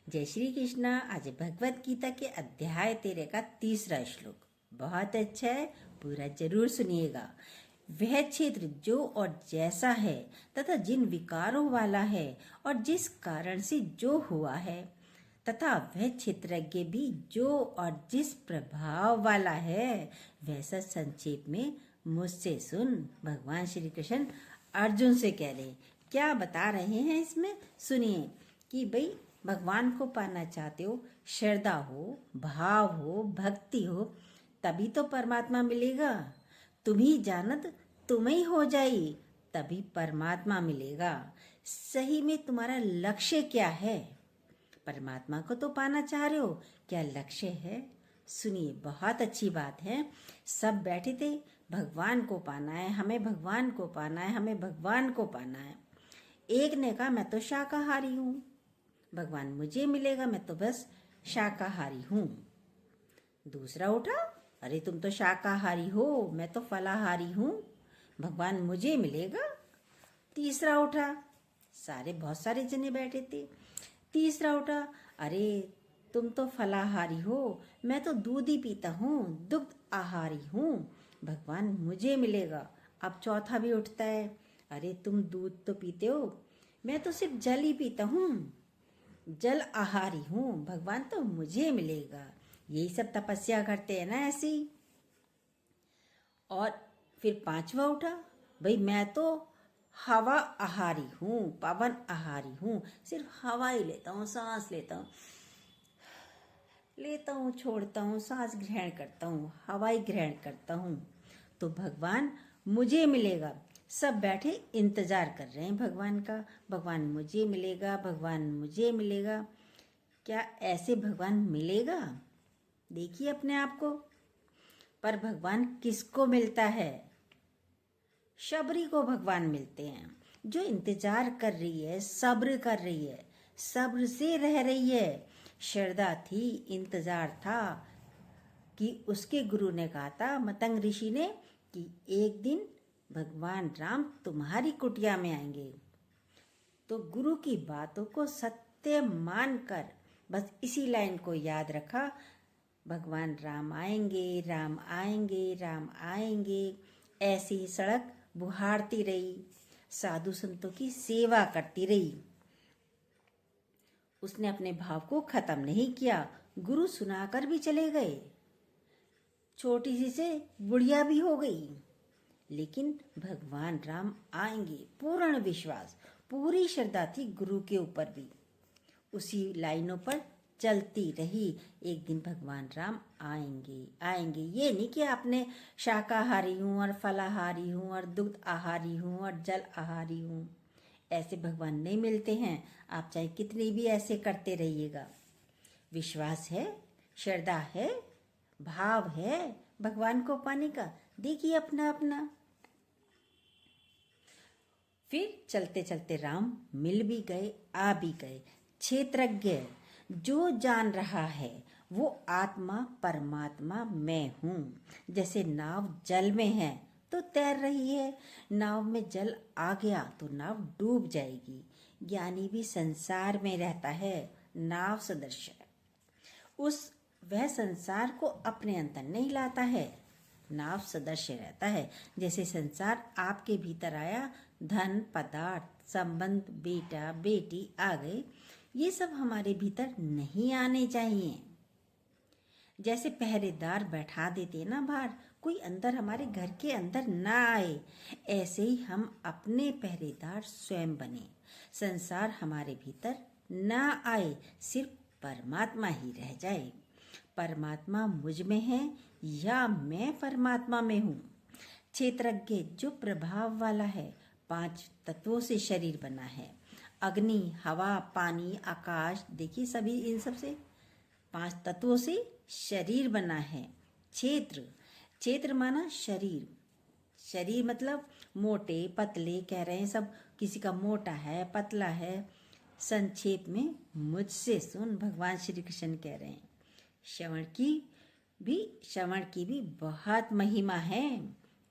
जय श्री कृष्णा। आज भगवत गीता के अध्याय 13 का 3रा श्लोक बहुत अच्छा है, पूरा जरूर सुनिएगा। वह क्षेत्र जो और जैसा है तथा जिन विकारों वाला है और जिस कारण से जो हुआ है, तथा वह क्षेत्रज्ञ भी जो और जिस प्रभाव वाला है, वैसा संक्षेप में मुझसे सुन। भगवान श्री कृष्ण अर्जुन से कह रहे, क्या बता रहे हैं इसमें सुनिए कि भाई भगवान को पाना चाहते हो, श्रद्धा हो, भाव हो, भक्ति हो, तभी तो परमात्मा मिलेगा। तुम ही जानत तुम ही हो जाई, तभी परमात्मा मिलेगा। सही में तुम्हारा लक्ष्य क्या है? परमात्मा को तो पाना चाह रहे हो, क्या लक्ष्य है? सुनिए, बहुत अच्छी बात है। सब बैठे थे, भगवान को पाना है, हमें भगवान को पाना है, हमें भगवान को पाना है। एक ने कहा मैं तो शाकाहारी हूँ, भगवान मुझे मिलेगा, मैं तो बस शाकाहारी हूँ। दूसरा उठा, अरे तुम तो शाकाहारी हो, मैं तो फलाहारी हूँ, भगवान मुझे मिलेगा। तीसरा उठा, बहुत सारे जने बैठे थे। तीसरा उठा, अरे तुम तो फलाहारी हो, मैं तो दूध ही पीता हूँ, दुग्ध आहारी हूँ, भगवान मुझे मिलेगा। अब चौथा भी उठता है, अरे तुम दूध तो पीते हो, मैं तो सिर्फ जल ही पीता हूँ, जल आहारी हूँ, भगवान तो मुझे मिलेगा। यही सब तपस्या करते हैं ना ऐसी। और फिर पांचवा उठा, भाई मैं तो हवा आहारी हूँ, पवन आहारी हूँ, सिर्फ हवा ही लेता हूँ, सांस लेता हूँ छोड़ता हूँ, सांस ग्रहण करता हूँ, हवा ही ग्रहण करता हूँ, तो भगवान मुझे मिलेगा। सब बैठे इंतजार कर रहे हैं भगवान का, भगवान मुझे मिलेगा, भगवान मुझे मिलेगा। क्या ऐसे भगवान मिलेगा? देखिए अपने आप को। पर भगवान किसको मिलता है? शबरी को भगवान मिलते हैं, जो इंतजार कर रही है, सब्र कर रही है, सब्र से रह रही है। श्रद्धा थी, इंतजार था कि उसके गुरु ने कहा था, मतंग ऋषि ने, कि एक दिन भगवान राम तुम्हारी कुटिया में आएंगे। तो गुरु की बातों को सत्य मानकर बस इसी लाइन को याद रखा, भगवान राम आएंगे, राम आएंगे, राम आएंगे। ऐसी ही सड़क बुहारती रही, साधु संतों की सेवा करती रही। उसने अपने भाव को खत्म नहीं किया। गुरु सुनाकर भी चले गए, छोटी सी से बुढ़िया भी हो गई, लेकिन भगवान राम आएंगे, पूर्ण विश्वास, पूरी श्रद्धा थी गुरु के ऊपर भी। उसी लाइनों पर चलती रही। एक दिन भगवान राम आएंगे आएंगे। ये नहीं कि आपने शाकाहारी हूँ और फलाहारी हूँ और दुग्ध आहारी हूँ और जल आहारी हूँ, ऐसे भगवान नहीं मिलते हैं। आप चाहे कितनी भी ऐसे करते रहिएगा, विश्वास है, श्रद्धा है, भाव है भगवान को पाने का, देखिए अपना अपना। फिर चलते चलते राम मिल भी गए, आ भी गए। क्षेत्रज्ञ जो जान रहा है वो आत्मा परमात्मा मैं हूँ। जैसे नाव जल में है तो तैर रही है, नाव में जल आ गया तो नाव डूब जाएगी। ज्ञानी भी संसार में रहता है, नाव सदृश है। वह संसार को अपने अंदर नहीं लाता है, नाव सदृश रहता है। जैसे संसार आपके भीतर आया, धन, पदार्थ, संबंध, बेटा बेटी आ गए, ये सब हमारे भीतर नहीं आने चाहिए। जैसे पहरेदार बैठा देते ना बाहर, कोई अंदर हमारे घर के अंदर ना आए, ऐसे ही हम अपने पहरेदार स्वयं बने। संसार हमारे भीतर ना आए, सिर्फ परमात्मा ही रह जाए। परमात्मा मुझ में है या मैं परमात्मा में हूँ। क्षेत्रज्ञ जो प्रभाव वाला है, 5 तत्वों से शरीर बना है, अग्नि, हवा, पानी, आकाश, देखिए सभी इन सब से 5 तत्वों से शरीर बना है। क्षेत्र, क्षेत्र माना शरीर, शरीर मतलब मोटे पतले कह रहे हैं सब, किसी का मोटा है, पतला है। संक्षेप में मुझसे सुन, भगवान श्री कृष्ण कह रहे हैं। श्रवण की भी बहुत महिमा है।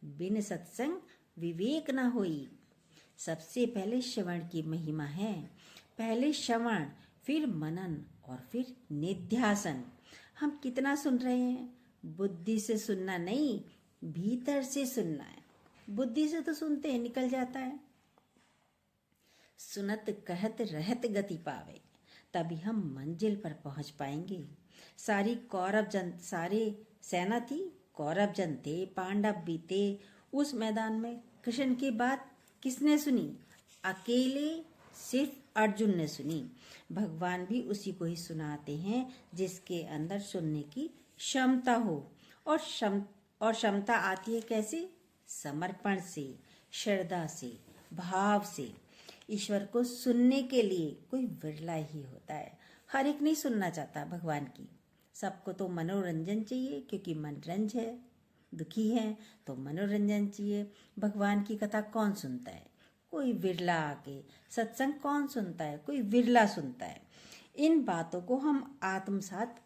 बिन सत्संग विवेक न होई। सबसे पहले श्रवण की महिमा है। पहले श्रवण, फिर मनन और फिर निध्यासन। हम कितना सुन रहे हैं? बुद्धि से सुनना नहीं, भीतर से सुनना है। बुद्धि से तो सुनते हैं, निकल जाता है। सुनत कहत रहत गति पावे, तभी हम मंजिल पर पहुंच पाएंगे। सारे सेना थी, कौरव जन थे, पांडव भी थे। उस मैदान में कृष्ण की बात किसने सुनी? अकेले सिर्फ अर्जुन ने सुनी। भगवान भी उसी को ही सुनाते हैं जिसके अंदर सुनने की क्षमता हो। और क्षमता आती है कैसे? समर्पण से, श्रद्धा से, भाव से। ईश्वर को सुनने के लिए कोई विरला ही होता है। हर एक नहीं सुनना चाहता भगवान की। सबको तो मनोरंजन चाहिए, क्योंकि मन रंज है, दुखी है तो मनोरंजन चाहिए। भगवान की कथा कौन सुनता है? कोई विरला आके। सत्संग कौन सुनता है? कोई विरला सुनता है। इन बातों को हम आत्मसात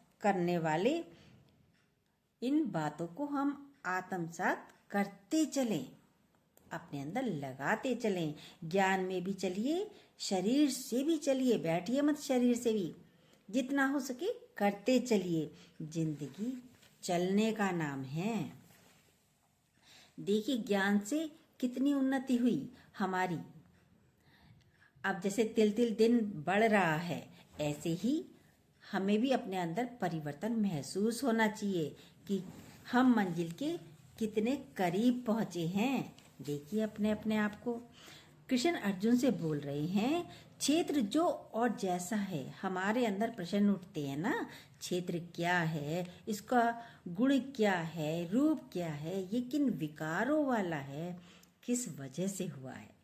करते चलें, अपने अंदर लगाते चलें। ज्ञान में भी चलिए, शरीर से भी चलिए, बैठिए मत शरीर से भी। जितना हो सके करते चलिए। जिंदगी चलने का नाम है। देखिए ज्ञान से कितनी उन्नति हुई हमारी। अब जैसे तिल तिल दिन बढ़ रहा है, ऐसे ही हमें भी अपने अंदर परिवर्तन महसूस होना चाहिए कि हम मंजिल के कितने करीब पहुंचे हैं। देखिए अपने अपने आप को। कृष्ण अर्जुन से बोल रहे हैं, क्षेत्र जो और जैसा है। हमारे अंदर प्रश्न उठते हैं ना, क्षेत्र क्या है, इसका गुण क्या है, रूप क्या है, ये किन विकारों वाला है, किस वजह से हुआ है।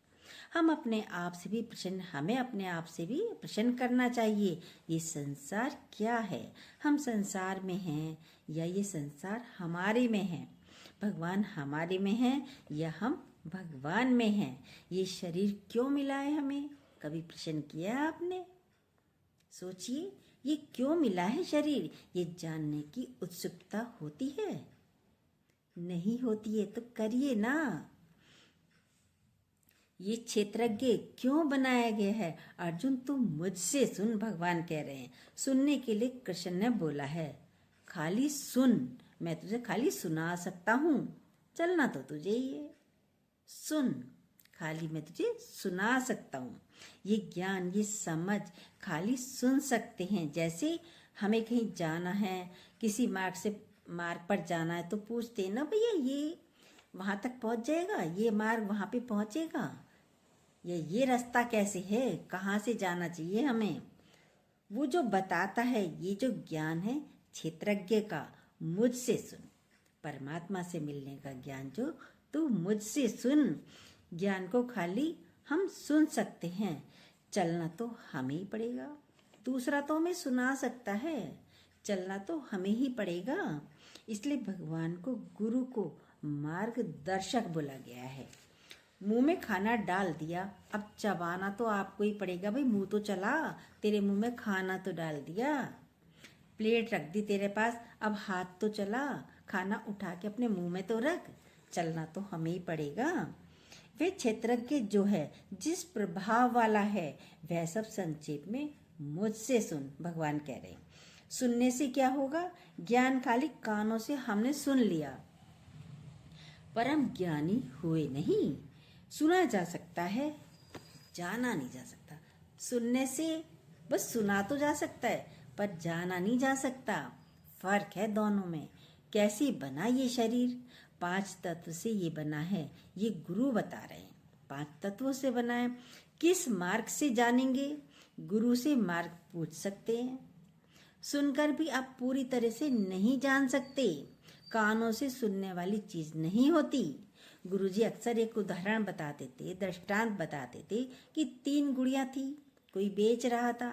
हमें अपने आप से भी प्रश्न करना चाहिए। ये संसार क्या है? हम संसार में हैं या ये संसार हमारे में है? भगवान हमारे में है या हम भगवान में हैं? ये शरीर क्यों मिला है हमें? कभी प्रश्न किया आपने? सोचिए, ये क्यों मिला है शरीर? ये जानने की उत्सुकता होती है? नहीं होती है तो करिए ना। ये क्षेत्रज्ञ क्यों बनाया गया है? अर्जुन तू मुझसे सुन, भगवान कह रहे हैं। सुनने के लिए कृष्ण ने बोला है, खाली सुन, मैं तुझे खाली सुना सकता हूँ, चलना तो तुझे ही है। सुन, खाली मैं तुझे सुना सकता हूँ। ये ज्ञान, ये समझ खाली सुन सकते हैं। जैसे हमें कहीं जाना है, किसी मार्ग पर जाना है तो पूछते हैं ना, भैया ये वहां तक पहुंच जाएगा, ये मार्ग वहां पे पहुंचेगा, ये रास्ता कैसे है, कहाँ से जाना चाहिए हमें? वो जो बताता है, ये जो ज्ञान है क्षेत्रज्ञ का, मुझसे सुन। परमात्मा से मिलने का ज्ञान जो तू मुझसे सुन। ज्ञान को खाली हम सुन सकते हैं, चलना तो हमें ही पड़ेगा। दूसरा तो हमें सुना सकता है, चलना तो हमें ही पड़ेगा। इसलिए भगवान को, गुरु को मार्गदर्शक बोला गया है। मुंह में खाना डाल दिया, अब चबाना तो आपको ही पड़ेगा। भाई मुंह तो चला, तेरे मुंह में खाना तो डाल दिया। प्लेट रख दी तेरे पास, अब हाथ तो चला, खाना उठा के अपने मुंह में तो रख। चलना तो हमें ही पड़ेगा। वे क्षेत्रज्ञ जो है, जिस प्रभाव वाला है, वह सब संक्षेप में मुझसे सुन, भगवान कह रहे हैं। सुनने से क्या होगा? ज्ञान खाली कानों से हमने सुन लिया, परम ज्ञानी हुए नहीं। सुना जा सकता है, जाना नहीं जा सकता। सुनने से बस सुना तो जा सकता है, पर जाना नहीं जा सकता। फर्क है दोनों में। कैसे बना ये शरीर? 5 तत्व से ये बना है, ये गुरु बता रहे हैं। 5 तत्वों से बना है। किस मार्ग से जानेंगे? गुरु से मार्ग पूछ सकते हैं। सुनकर भी आप पूरी तरह से नहीं जान सकते। कानों से सुनने वाली चीज नहीं होती। गुरुजी अक्सर एक उदाहरण बताते थे, दृष्टांत बताते थे कि 3 गुड़िया थी, कोई बेच रहा था।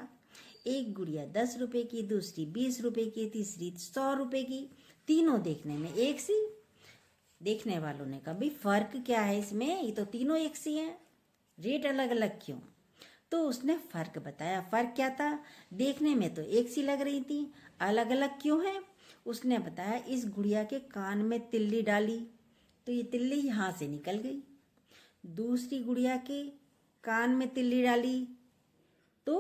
एक गुड़िया 10 रुपए की, दूसरी 20 रुपए की, तीसरी 100 रुपए की। तीनों देखने में एक सी। देखने वालों ने कहा, भाई फर्क क्या है इसमें, ये तो तीनों एक सी हैं, रेट अलग अलग क्यों? तो उसने फर्क बताया। फर्क क्या था? देखने में तो एक सी लग रही थी, अलग अलग क्यों है? उसने बताया, इस गुड़िया के कान में तिल्ली डाली तो ये तिल्ली यहाँ से निकल गई। दूसरी गुड़िया के कान में तिल्ली डाली तो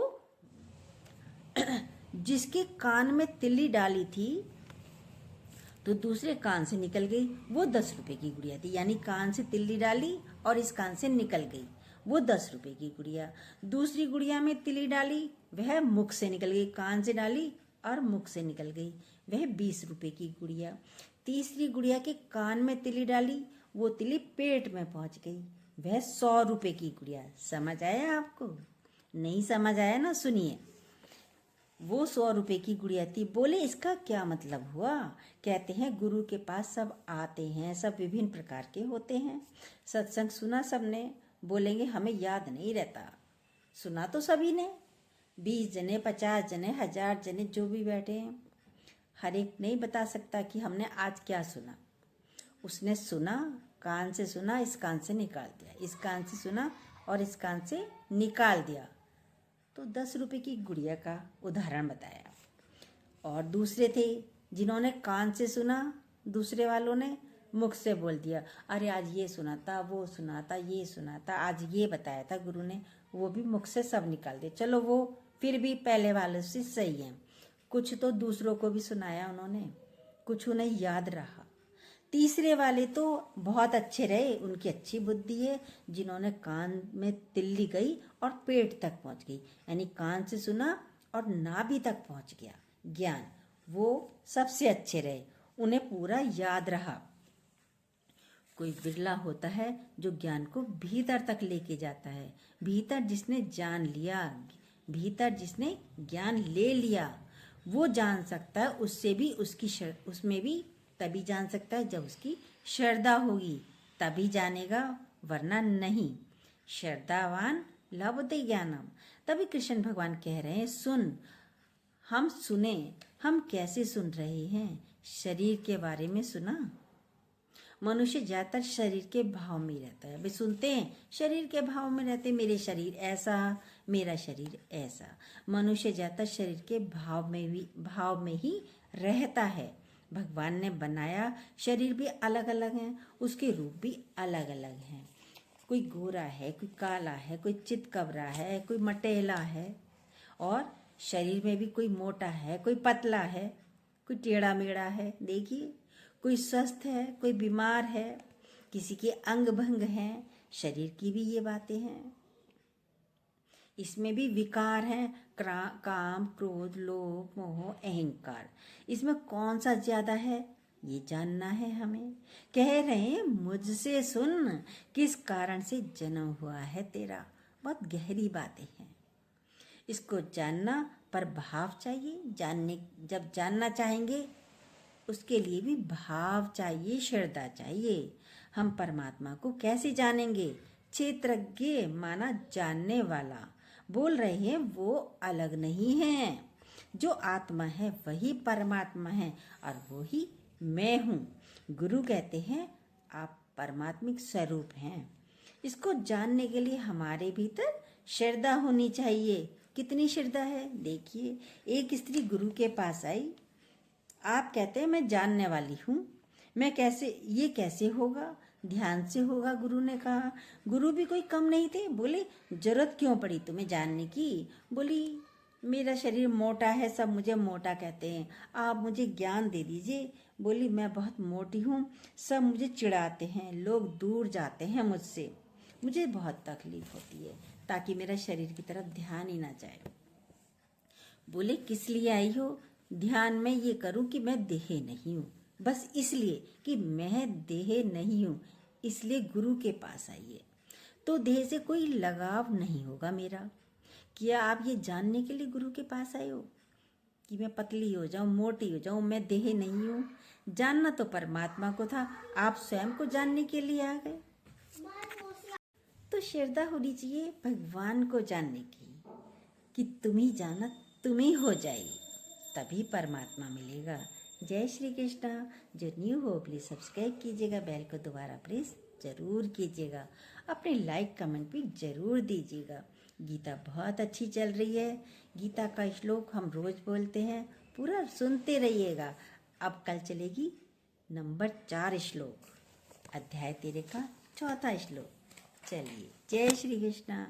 जिसके कान में तिल्ली डाली थी तो दूसरे कान से निकल गई, वो 10 रुपए की गुड़िया थी। यानी कान से तिल्ली डाली और इस कान से निकल गई, वो 10 रुपए की गुड़िया। दूसरी गुड़िया में तिल्ली डाली, वह मुख से निकल गई, कान से डाली और मुख से निकल गई, वह 20 रुपए की गुड़िया। तीसरी गुड़िया के कान में तिल्ली डाली, वो तिल्ली पेट में पहुंच गई, वह 100 रुपए की गुड़िया। समझ आया आपको? नहीं समझ आया ना? सुनिए, वो 100 रुपए की गुड़िया थी। बोले इसका क्या मतलब हुआ? कहते हैं गुरु के पास सब आते हैं, सब विभिन्न प्रकार के होते हैं। सत्संग सुना सबने, बोलेंगे हमें याद नहीं रहता। सुना तो सभी ने, 20 जने, 50 जने, 1000 जने जो भी बैठे हैं, हर एक नहीं बता सकता कि हमने आज क्या सुना। उसने सुना, कान से सुना, इस कान से निकाल दिया, इस कान से सुना और इस कान से निकाल दिया, तो 10 रुपए की गुड़िया का उदाहरण बताया। और दूसरे थे जिन्होंने कान से सुना, दूसरे वालों ने मुख से बोल दिया, अरे आज ये सुना था, वो सुना था, ये सुना था, आज ये बताया था गुरु ने, वो भी मुख से सब निकाल दिया। चलो वो फिर भी पहले वालों से सही है। कुछ तो दूसरों को भी सुनाया उन्होंने, कुछ उन्हें याद रहा। तीसरे वाले तो बहुत अच्छे रहे, उनकी अच्छी बुद्धि है, जिन्होंने कान में तिल्ली गई और पेट तक पहुंच गई, यानी कान से सुना और नाभि तक पहुंच गया ज्ञान, वो सबसे अच्छे रहे, उन्हें पूरा याद रहा। कोई बिरला होता है जो ज्ञान को भीतर तक लेके जाता है। भीतर जिसने जान लिया, भीतर जिसने ज्ञान ले लिया, वो जान सकता है। उससे भी उसमें भी तभी जान सकता है जब उसकी श्रद्धा होगी, तभी जानेगा, वरना नहीं। श्रद्धावान लभते ज्ञानम। तभी कृष्ण भगवान कह रहे हैं, सुन, हम सुने। हम कैसे सुन रहे हैं? शरीर के बारे में सुना। मनुष्य ज्यादातर शरीर के भाव में रहता है। अभी सुनते हैं, शरीर के भाव में रहते, मेरे शरीर ऐसा, मेरा शरीर ऐसा। मनुष्य ज्यादातर शरीर के भाव में ही रहता है। भगवान ने बनाया, शरीर भी अलग अलग हैं, उसके रूप भी अलग अलग हैं। कोई गोरा है, कोई काला है, कोई चितकबरा है, कोई मटेला है, और शरीर में भी कोई मोटा है, कोई पतला है, कोई टेढ़ा मेढ़ा है। देखिए, कोई स्वस्थ है, कोई बीमार है, किसी के अंग भंग हैं। शरीर की भी ये बातें हैं। इसमें भी विकार हैं, काम, क्रोध, लोभ, मोह, अहंकार। इसमें कौन सा ज्यादा है, ये जानना है हमें। कह रहे हैं, मुझसे सुन, किस कारण से जन्म हुआ है तेरा। बहुत गहरी बातें हैं, इसको जानना पर भाव चाहिए। जब जानना चाहेंगे, उसके लिए भी भाव चाहिए, श्रद्धा चाहिए। हम परमात्मा को कैसे जानेंगे? क्षेत्रज्ञ माना जानने वाला। बोल रहे हैं वो अलग नहीं है। जो आत्मा है वही परमात्मा है, और वो ही मैं हूँ। गुरु कहते हैं आप परमात्मिक स्वरूप हैं। इसको जानने के लिए हमारे भीतर श्रद्धा होनी चाहिए। कितनी श्रद्धा है? देखिए, एक स्त्री गुरु के पास आई। आप कहते हैं मैं जानने वाली हूँ, मैं कैसे होगा? ध्यान से होगा, गुरु ने कहा। गुरु भी कोई कम नहीं थे। बोले जरूरत क्यों पड़ी तुम्हें जानने की? बोली मेरा शरीर मोटा है, सब मुझे मोटा कहते हैं, आप मुझे ज्ञान दे दीजिए। बोली मैं बहुत मोटी हूँ, सब मुझे चिढ़ाते हैं, लोग दूर जाते हैं मुझसे, मुझे बहुत तकलीफ होती है, ताकि मेरा शरीर की तरफ ध्यान ही ना जाए। बोले किस लिए आई हो? ध्यान में ये करूं कि मैं देह नहीं हूँ, बस इसलिए कि मैं देह नहीं हूँ, इसलिए गुरु के पास आइए। तो देह से कोई लगाव नहीं होगा मेरा। क्या आप ये जानने के लिए गुरु के पास आए हो कि मैं पतली हो जाऊं, मोटी हो जाऊं, मैं देह नहीं हूँ? जानना तो परमात्मा को था, आप स्वयं को जानने के लिए आ गए। तो श्रद्धा होनी चाहिए भगवान को जानने की, कि तुम ही जाना, तुम ही हो जाएगी, तभी परमात्मा मिलेगा। जय श्री कृष्णा। जो न्यू हो प्लीज सब्सक्राइब कीजिएगा, बेल को दोबारा प्रेस जरूर कीजिएगा, अपने लाइक कमेंट भी जरूर दीजिएगा। गीता बहुत अच्छी चल रही है। गीता का श्लोक हम रोज बोलते हैं, पूरा सुनते रहिएगा। अब कल चलेगी नंबर 4 श्लोक, अध्याय 13 का 4था श्लोक। चलिए, जय श्री कृष्णा।